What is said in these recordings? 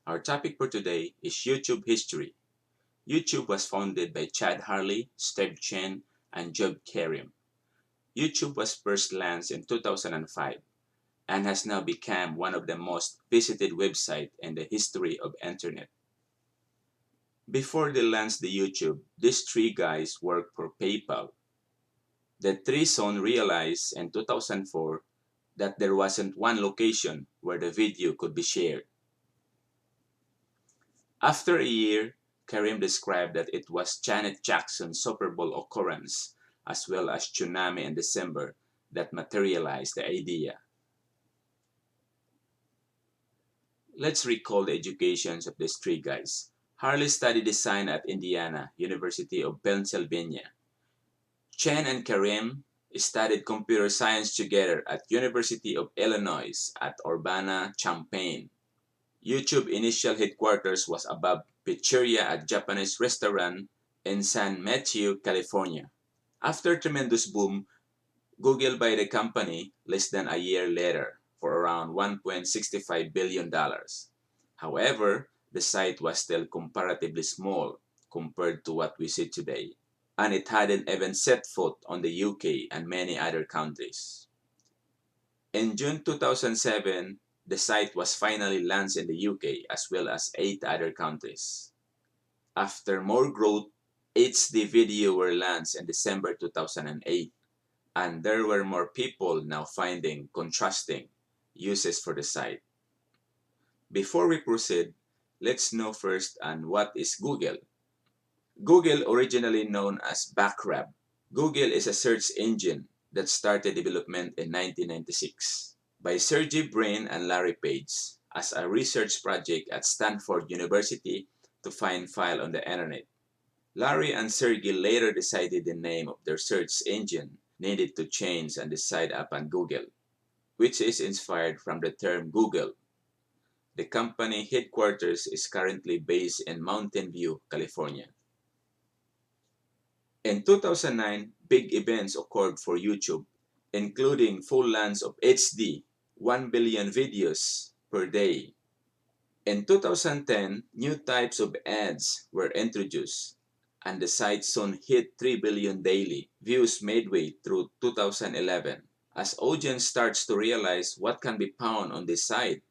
Our topic for today is YouTube history. YouTube was founded by Chad Hurley, Steve Chen, and Job Karim. YouTube was first launched in 2005 and has now become one of the most visited websites in the history of internet. Before they launched the YouTube, these three guys worked for PayPal. The three soon realized in 2004 that there wasn't one location where the video could be shared. After a year, Karim described that it was Janet Jackson's Super Bowl occurrence, as well as tsunami in December, that materialized the idea. Let's recall the educations of these three guys. Harley studied design at Indiana, University of Pennsylvania. Chen and Karim studied computer science together at University of Illinois at Urbana-Champaign. YouTube initial headquarters was above Pizzeria, at Japanese restaurant in San Mateo, California. After tremendous boom, Google bought the company less than a year later for around $1.65 billion. However, the site was still comparatively small compared to what we see today, and it hadn't even set foot on the UK and many other countries. In June 2007, the site was finally launched in the UK as well as 8 other countries. After more growth, HD video were launched in December 2008, and there were more people now finding contrasting uses for the site. Before we proceed, let's know first on what is Google. Google, originally known as Backrub. Google is a search engine that started development in 1996 by Sergey Brin and Larry Page as a research project at Stanford University to find files on the internet. Larry and Sergey later decided the name of their search engine needed to change and decide upon Google, which is inspired from the term Google. The company headquarters is currently based in Mountain View, California. In 2009, big events occurred for YouTube, including full launch of HD, 1 billion videos per day. In 2010, new types of ads were introduced, and the site soon hit 3 billion daily views midway through 2011. As audience starts to realize what can be found on this site,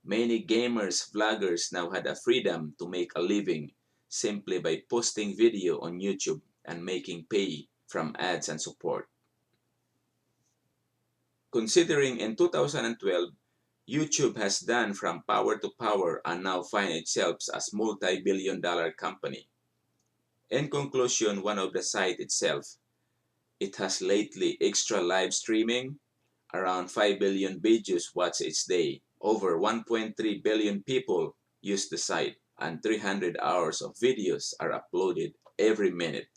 many gamers, vloggers now had a freedom to make a living simply by posting video on YouTube and making pay from ads and support. Considering in 2012, YouTube has done from power to power and now find itself as multi-billion-dollar company. In conclusion, one of the site itself, it has lately extra live streaming, around 5 billion videos watched each day, over 1.3 billion people use the site, and 300 hours of videos are uploaded every minute.